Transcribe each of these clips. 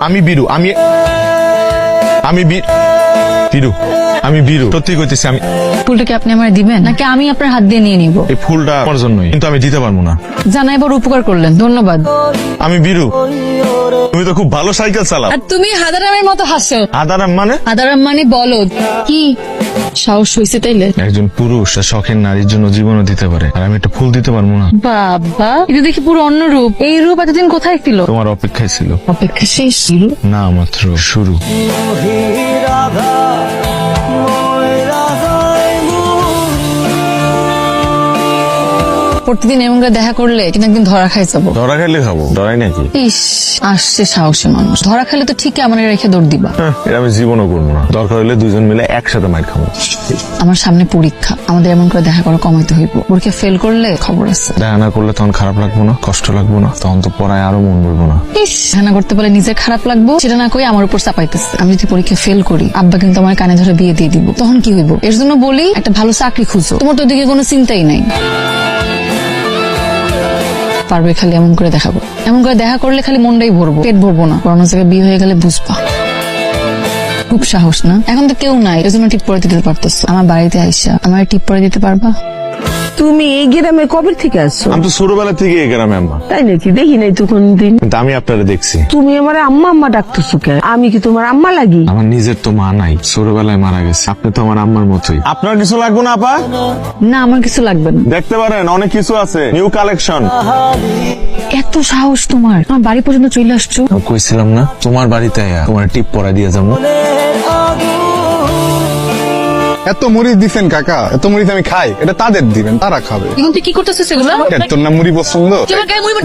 আমি বিরু, আমি বিরু সত্যি কইতেছি। আমি ফুলটা কি আপনি আমার দিবেন নাকি আমি আপনার হাত দিয়ে নিয়ে নিব? এই ফুলটা আমার জন্যই, কিন্তু আমি দিতে পারবো না। জানাই বড় উপকার করলেন, ধন্যবাদ। আমি বিরু, তুমি তো খুব ভালো সাইকেল চালাও। আর তুমি হাদারামের মতো হাসো। আদারাম মানে? হাদারাম মানে বলদ। কি সাহস হইছে তাইলে? একজন পুরুষ তার শখের নারীর জন্য জীবনও দিতে পারে, আর আমি একটা ফুল দিতে পারবো না? বাবা, এটা দেখি পুরো অন্য রূপ। এই রূপ এতদিন কোথায় ছিল? তোমার অপেক্ষায় ছিল। অপেক্ষা শেষ? না, মাত্র শুরু। প্রতিদিন এমন করে দেখা করলে কিন্তু একদিন ধরা খাই যাবো। ধরা খাইলে খাবো, ডরাই নাকি? ইস, আসছে সাহসী মানুষ। ধরা খাইলে তো ঠিকই আমার রেখে দৌড় দিবা। এটা আমি জীবনও করবো না। দরকার হলে দুজন মিলে একসাথে মাইর খাবো। আমার সামনে পরীক্ষা, আমাদের এমন করে দেখা করা কমাইতে হইব। পরীক্ষা ফেল করলে খবর আছে। দেখা না করলে তখন খারাপ লাগবো না, কষ্ট লাগবো না, তখন তো পড়ায় আরো মন বলবো না। ইস, দেখা না করতে পারলে নিজের খারাপ লাগবো, সেটা না কই আমার উপর চাপাইতেছে। আমি যদি পরীক্ষা ফেল করি, আব্বা কিন্তু আমার কানে ধরে বিয়ে দিয়ে দিব। তখন কি হইব? এর জন্য বলি একটা ভালো চাকরি খুঁজো। তোমার তো ওদিকে কোনো চিন্তাই নাই। পারবে খালি এমন করে দেখা করো। এমন করে দেখা করলে খালি মনটাই ভরবো, পেট ভরবো না। অন্য জায়গায় বিয়ে হয়ে গেলে বুঝবা। খুব সাহস না? এখন তো কেউ নাই, এজন্য টিপ পরে দিতে পারতেছো। আমার বাড়িতে আইসা আমার টিপ পরে দিতে পারবা? তুমি এই গ্রামে কবে থেকে আসছো? আমি তো ছোটবেলা থেকে এই গ্রামে আম্মা। তাই নাকি? দেখি নাই তো কোনদিন। কিন্তু আমি আপনারা দেখছি। তুমি আমার আম্মা আম্মা ডাকতেছো কেন? আমি কি তোমার আম্মা লাগি? আমার নিজের তো মা নাই, ছোটবেলায় মারা গেছে। আপনি তো আমার আম্মার মতোই। আপনার কিছু লাগবে না আপা? না, আমার কিছু লাগবে না। দেখতে পারেন, অনেক কিছু আছে, নিউ কালেকশন। এত সাহস তোমার? আমার বাড়ি পর্যন্ত চলে আসছো। কইছিলাম না তোমার বাড়িতে আয়া তোমার টিপ পরা দিয়ে যাবো। এত মরিচ দিচ্ছেন কাকা, এত মরিচ আমি খাই, এটা তাদের দিবেন, তারা খাবে। এখন তুই কি করতেছিস এগুলো? তোর না মুড়ি পছন্দ?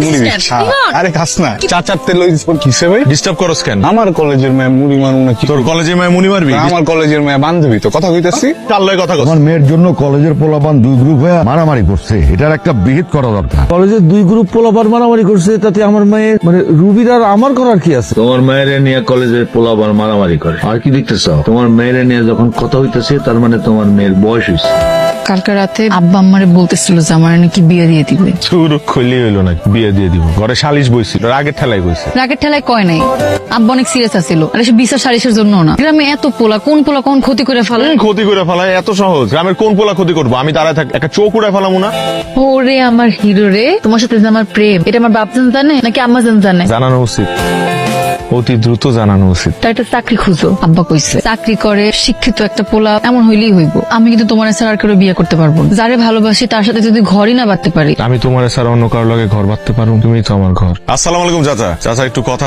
মুড়ি খা। আরে খাস না, চাচার তেল কিসে ভাই? ডিস্টার্ব করস কেন? আমার কলেজের মেয়ে মুড়ি মারু না কি? তোর কলেজে মায় মুনি মারবি? আমার কলেজের মেয়ে বান্ধবী তো, কথা কইতেছি। কাল লয় কথা কস। আমার মেয়ের জন্য কলেজের পোলাপান দুই গ্রুপ হয়ে মারামারি করছে, এটার একটা বিহিত করা দরকার। কলেজের দুই গ্রুপ পোলাপান মারামারি করছে, তাতে আমার মেয়ে মানে রুবির আর আমার করার কি আছে? তোমার মেয়েরে নিয়ে কলেজের পোলাপান মারামারি করে, আর কি দেখতেছ? তোমার মেয়েরে নিয়ে যখন কথা হইতেছে, তার মানে তোমার মেয়ের বয়স হয়েছে। কালকে রাতে আব্বা আম্মারে বলতেছিল যে আমার নাকি বিয়ে দিয়ে দিবে। চুর খুললি হইলো না, বিয়ে দিয়ে দিব। ঘরে সালিশ বইছিল, রাগের ঠেলাই বইছে। রাগের ঠেলায় কয় নাই, আব্বা অনেক সিরিয়াস আছিল। আর সে বিচার সালিশের জন্য না। গ্রামে এত পোলা, কোন পোলা কোন ক্ষতি করে ফেলে। ক্ষতি করে ফেলায় এত সহজ? গ্রামের কোন পোলা ক্ষতি করবো? আমি দাঁড়ায় থাক, একটা চোখ উড়ায় ফেলামো না? ওরে আমার হিরো রে, তোমার সাথে যে আমার প্রেম, এটা আমার বাপ জানে নাকি আম্মা জানে? জানানো উচিত, অতি দ্রুত জানানো উচিত। তার একটা চাকরি খুঁজো, আব্বা কইছে। চাকরি করে শিক্ষিত একটা পোলা এমন হইলেই হইব। আমি কিন্তু তোমার ছাড়া আর কেউ বিয়ে করতে পারবো না। যারে ভালোবাসি তার সাথে যদি ঘরই না বাঁধতে পারি। আমি তোমার ছাড়া অন্য কারোর লগে ঘর বাঁধতে পারবো? তুমি তো আমার ঘর। আসসালামু আলাইকুম চাচা। চাচা একটু কথা